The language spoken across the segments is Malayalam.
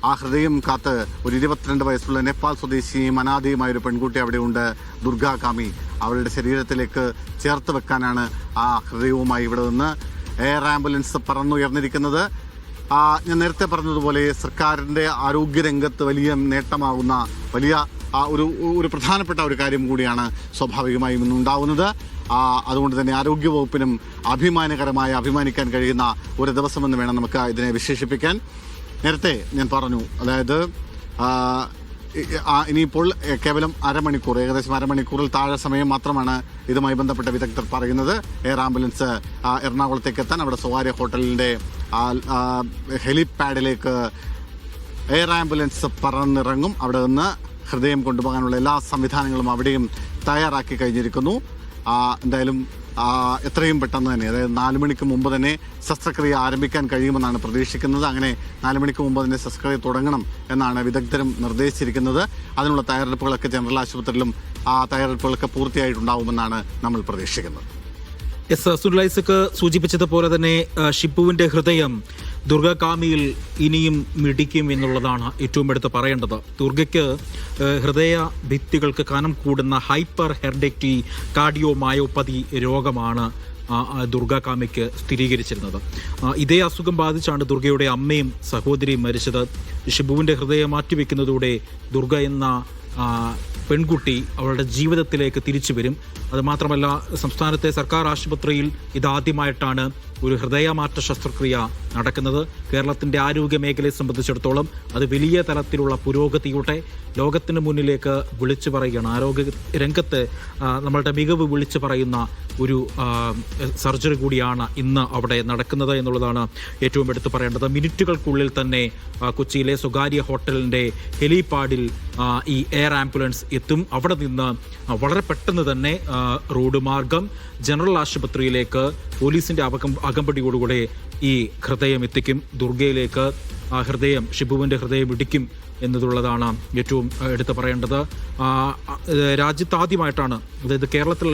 ആ ഹൃദയം കാത്ത് ഒരു 22 വയസ്സുള്ള നേപ്പാൾ സ്വദേശി അനാഥയുമായ ഒരു പെൺകുട്ടി അവിടെയുണ്ട്, ദുർഗാ കാമി. അവളുടെ ശരീരത്തിലേക്ക് ചേർത്ത് വെക്കാനാണ് ആ ഹൃദയവുമായി ഇവിടെ നിന്ന് എയർ ആംബുലൻസ് പറന്നുയർന്നിരിക്കുന്നത്. ഞാൻ നേരത്തെ പറഞ്ഞതുപോലെ സർക്കാരിൻ്റെ ആരോഗ്യരംഗത്ത് വലിയ നേട്ടമാകുന്ന വലിയ ഒരു പ്രധാനപ്പെട്ട ഒരു കാര്യം കൂടിയാണ് സ്വാഭാവികമായും ഇന്നുണ്ടാവുന്നത്. അതുകൊണ്ട് തന്നെ ആരോഗ്യവകുപ്പിനും അഭിമാനിക്കാൻ കഴിയുന്ന ഒരു ദിവസമെന്ന് വേണം നമുക്ക് ഇതിനെ വിശേഷിപ്പിക്കാൻ. നേരത്തെ ഞാൻ പറഞ്ഞു, അതായത് ഇനിയിപ്പോൾ കേവലം അരമണിക്കൂർ, ഏകദേശം അരമണിക്കൂറിൽ താഴെ സമയം മാത്രമാണ് ഇതുമായി ബന്ധപ്പെട്ട വിദഗ്ധർ പറയുന്നത്. എയർ ആംബുലൻസ് എറണാകുളത്തേക്ക് എത്താൻ അവിടെ സ്വകാര്യ ഹോട്ടലിൻ്റെ ഹെലിപാഡിലേക്ക് എയർ ആംബുലൻസ് പറന്നിറങ്ങും. അവിടെ നിന്ന് ഹൃദയം കൊണ്ടുപോകാനുള്ള എല്ലാ സംവിധാനങ്ങളും അവിടെയും തയ്യാറാക്കി കഴിഞ്ഞിരിക്കുന്നു. എന്തായാലും എത്രയും പെട്ടെന്ന് തന്നെ, അതായത് 4 മണിക്ക് മുമ്പ് തന്നെ ശസ്ത്രക്രിയ ആരംഭിക്കാൻ കഴിയുമെന്നാണ് പ്രതീക്ഷിക്കുന്നത്. അങ്ങനെ 4 മണിക്ക് മുമ്പ് തന്നെ ശസ്ത്രക്രിയ തുടങ്ങണം എന്നാണ് വിദഗ്ധരും നിർദ്ദേശിച്ചിരിക്കുന്നത്. അതിനുള്ള തയ്യാറെടുപ്പുകളൊക്കെ ജനറൽ ആശുപത്രിയിലും തയ്യാറെടുപ്പുകളൊക്കെ പൂർത്തിയായിട്ടുണ്ടാവുമെന്നാണ് നമ്മൾ പ്രതീക്ഷിക്കുന്നത്. സുനിൽ സൂചിപ്പിച്ചതുപോലെ തന്നെ ഷിബുവിന്റെ ഹൃദയം ദുർഗ കാമിയിൽ ഇനിയും മിടിക്കും എന്നുള്ളതാണ് ഏറ്റവും എടുത്ത് പറയേണ്ടത്. ദുർഗയ്ക്ക് ഹൃദയ ഭിത്തികൾക്ക് കനം കൂടുന്ന ഹൈപ്പർ ഹെർഡെക്ടി കാർഡിയോമയോപ്പതി രോഗമാണ് ദുർഗ കാമിക്ക് സ്ഥിരീകരിച്ചിരുന്നത്. ഇതേ അസുഖം ബാധിച്ചാണ് ദുർഗയുടെ അമ്മയും സഹോദരിയും മരിച്ചത്. ഷിബുവിന്റെ ഹൃദയം മാറ്റിവെക്കുന്നതോടെ ദുർഗ എന്ന പെൺകുട്ടി അവളുടെ ജീവിതത്തിലേക്ക് തിരിച്ചു വരും. അതുമാത്രമല്ല, സംസ്ഥാനത്തെ സർക്കാർ ആശുപത്രിയിൽ ഇതാദ്യമായിട്ടാണ് ഒരു ഹൃദയമാറ്റ ശസ്ത്രക്രിയ നടക്കുന്നത്. കേരളത്തിൻ്റെ ആരോഗ്യ മേഖലയെ സംബന്ധിച്ചിടത്തോളം അത് വലിയ തലത്തിലുള്ള പുരോഗതിയുടെ ലോകത്തിന് മുന്നിലേക്ക് വിളിച്ചു പറയുകയാണ്. ആരോഗ്യ രംഗത്ത് നമ്മളുടെ മികവ് വിളിച്ചു പറയുന്ന ഒരു സർജറി കൂടിയാണ് ഇന്ന് അവിടെ നടക്കുന്നത് എന്നുള്ളതാണ് ഏറ്റവും എടുത്തു പറയേണ്ടത്. മിനിറ്റുകൾക്കുള്ളിൽ തന്നെ കൊച്ചിയിലെ സ്വകാര്യ ഹോട്ടലിൻ്റെ ഹെലിപാഡിൽ ഈ എയർ ആംബുലൻസ് എത്തും. അവിടെ നിന്ന് വളരെ പെട്ടെന്ന് തന്നെ റോഡ് മാർഗം ജനറൽ ആശുപത്രിയിലേക്ക് പോലീസിൻ്റെ അകമ്പടിയോടുകൂടെ ഈ ഹൃദയം എത്തിക്കും. ദുർഗയിലേക്ക് ഷിബുവിൻ്റെ ഹൃദയം ഇടിക്കും എന്നതുള്ളതാണ് ഏറ്റവും എടുത്തു പറയേണ്ടത്. രാജ്യത്ത് ആദ്യമായിട്ടാണ്, അതായത് കേരളത്തിൽ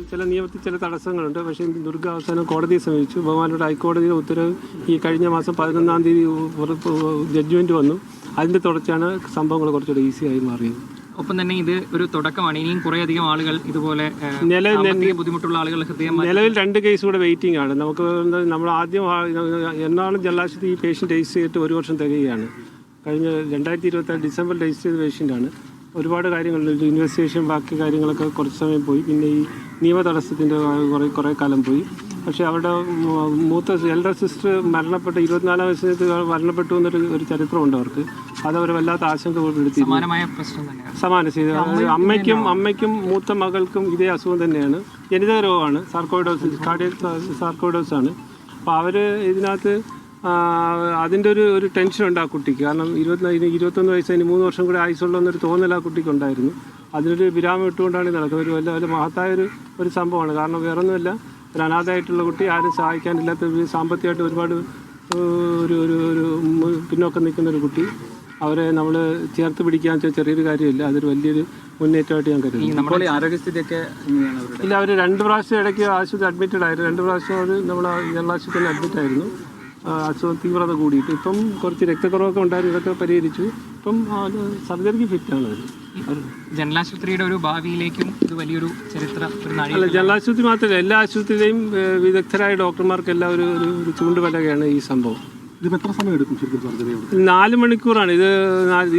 ചില നിയമത്തിൽ ചില തടസ്സങ്ങളുണ്ട്. പക്ഷേ ദുർഗ അവസാനം കോടതിയെ സമീപിച്ചു. ബഹുമാനപ്പെട്ട ഹൈക്കോടതിയുടെ ഉത്തരവ് ഈ കഴിഞ്ഞ മാസം 11-ാം തീയതി ജഡ്ജ്മെൻറ്റ് വന്നു. അതിൻ്റെ തുടർച്ചയാണ് സംഭവങ്ങൾ കുറച്ചുകൂടെ ഈസിയായി മാറിയത്. ഒപ്പം തന്നെ ഇത് ഒരു തുടക്കമാണ്. ഇനിയും കുറേയധികം ആളുകൾ ഇതുപോലെ ബുദ്ധിമുട്ടുള്ള ആളുകൾ നിലവിൽ 2 കേസ് കൂടെ വെയിറ്റിംഗ് ആണ്. നമുക്ക് നമ്മൾ ആദ്യം എറണാകുളം ജലാശയത്തിൽ ഈ പേഷ്യൻ്റ് രജിസ്റ്റർ ചെയ്തിട്ട് 1 വർഷം തികയുകയാണ്. കഴിഞ്ഞ 2026 ഡിസംബറിൽ രജിസ്റ്റർ ചെയ്ത പേഷ്യൻ്റാണ്. ഒരുപാട് കാര്യങ്ങളുണ്ട്. ഇൻവെസ്റ്റിഗേഷൻ ബാക്കി കാര്യങ്ങളൊക്കെ കുറച്ച് സമയം പോയി. പിന്നെ ഈ നിയമ തടസ്സത്തിൻ്റെ കുറേ കാലം പോയി. പക്ഷേ അവിടെ എൽഡർ സിസ്റ്റർ മരണപ്പെട്ട 24-ാം വയസ്സിൽ മരണപ്പെട്ടു എന്നൊരു ചരിത്രമുണ്ട് അവർക്ക്. അതവരെ വല്ലാത്ത ആശങ്ക എടുത്തി. അമ്മയ്ക്കും മൂത്ത മകൾക്കും ഇതേ അസുഖം തന്നെയാണ്. ജനിതക രോഗമാണ്, സാർക്കോയിഡോസ് ആണ്. അപ്പോൾ അവർ ഇതിനകത്ത് അതിൻ്റെ ഒരു ടെൻഷനുണ്ട് ആ കുട്ടിക്ക്. കാരണം 21 വയസ്സിന് 3 വർഷം കൂടെ ആയുസുള്ള എന്നൊരു തോന്നൽ ആ കുട്ടിക്ക് ഉണ്ടായിരുന്നു. അതിനൊരു വിരാമം ഇട്ടുകൊണ്ടാണ് നടക്കുന്നത്. ഒരു വലിയ മഹത്തായ ഒരു സംഭവമാണ്. കാരണം വേറൊന്നുമല്ല, ഒരു അനാഥയായിട്ടുള്ള കുട്ടി, ആരും സഹായിക്കാനില്ലാത്ത, സാമ്പത്തികമായിട്ട് ഒരുപാട് ഒരു പിന്നോക്കം നിൽക്കുന്ന ഒരു കുട്ടി, അവരെ നമ്മൾ ചേർത്ത് പിടിക്കാൻ വെച്ചാൽ ചെറിയൊരു കാര്യമില്ല. അതൊരു വലിയൊരു മുന്നേറ്റമായിട്ട് ഞാൻ കരുതുന്നു. ആരോഗ്യസ്ഥിതിയൊക്കെ ഇല്ല, അവർ 2 പ്രാവശ്യം ഇടയ്ക്ക് ആശുപത്രി അഡ്മിറ്റഡ് ആയിരുന്നു. 2 പ്രാവശ്യം അവർ നമ്മൾ ജനറൽ ആശുപത്രിയിൽ അഡ്മിറ്റ് ആയിരുന്നു. അസുഖം തീവ്രത കൂടിയിട്ട് ഇപ്പം കുറച്ച് രക്തക്കുറവൊക്കെ ഉണ്ടായിരുന്നു. ഇതൊക്കെ പരിഹരിച്ചു. ഇപ്പം സർജറിക്ക് ഫിറ്റാണ് അവർ. ജനറൽ ആശുപത്രിയുടെ ഒരു ഭാവിയിലേക്കും ഇത് വലിയൊരു അല്ല, ജനറൽ ആശുപത്രി മാത്രമല്ല, എല്ലാ ആശുപത്രിയിലെയും വിദഗ്ധരായ ഡോക്ടർമാർക്കെല്ലാം ഒരു ചൂണ്ടുപലകയാണ് ഈ സംഭവം. ഇത് എത്ര സമയം എടുക്കും ശരിക്കും സർജറി? 4 മണിക്കൂറാണ്.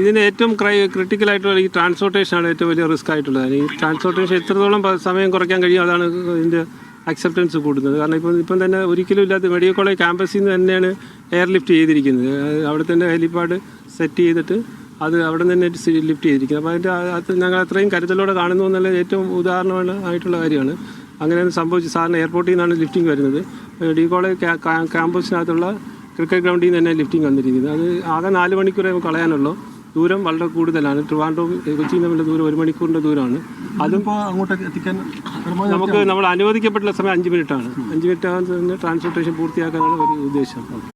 ഇതിന് ഏറ്റവും ക്രിട്ടിക്കലായിട്ടുള്ള ഈ ട്രാൻസ്പോർട്ടേഷനാണ് ഏറ്റവും വലിയ റിസ്ക് ആയിട്ടുള്ളത്. ഈ ട്രാൻസ്പോർട്ടേഷൻ എത്രത്തോളം സമയം കുറയ്ക്കാൻ കഴിയും, അതാണ് ഇതിൻ്റെ അക്സെപ്റ്റൻസ് കൂടുന്നത്. കാരണം ഇപ്പം തന്നെ ഒരിക്കലും ഇല്ലാത്ത മെഡിക്കൽ കോളേജ് ക്യാമ്പസിൽ നിന്ന് തന്നെയാണ് എയർ ലിഫ്റ്റ് ചെയ്തിരിക്കുന്നത്. അവിടെ തന്നെ ഹെലിപാഡ് സെറ്റ് ചെയ്തിട്ട് അത് അവിടെ തന്നെ ലിഫ്റ്റ് ചെയ്തിരിക്കുന്നത്. അപ്പോൾ അതിൻ്റെ ഞങ്ങൾ അത്രയും കരുതലോടെ കാണുന്നു എന്നുള്ള ഏറ്റവും ആയിട്ടുള്ള കാര്യമാണ്. അങ്ങനെയാണ് സംഭവിച്ചത്. സാറിന് എയർപോർട്ടിൽ നിന്നാണ് ലിഫ്റ്റിംഗ് വരുന്നത്. മെഡിക്കൽ കോളേജ് ക്യാമ്പസിനകത്തുള്ള ക്രിക്കറ്റ് ഗ്രൗണ്ടിൽ നിന്ന് തന്നെ ലിഫ്റ്റിംഗ് വന്നിരിക്കുന്നത്. അത് ആകെ 4 മണിക്കൂറേ കളയാനുള്ളൂ. ദൂരം വളരെ കൂടുതലാണ്. ട്രിവാൻഡ്രവും കൊച്ചിയും തമ്മിലുള്ള ദൂരം 1 മണിക്കൂറിൻ്റെ ദൂരമാണ്. അതും അങ്ങോട്ടേക്ക് എത്തിക്കാൻ നമ്മൾ അനുവദിക്കപ്പെട്ടുള്ള സമയം 5 മിനിറ്റാണ്. 5 മിനിറ്റ് ആകുന്ന ട്രാൻസ്പോർട്ടേഷൻ പൂർത്തിയാക്കാനാണ് ഒരു ഉദ്ദേശം.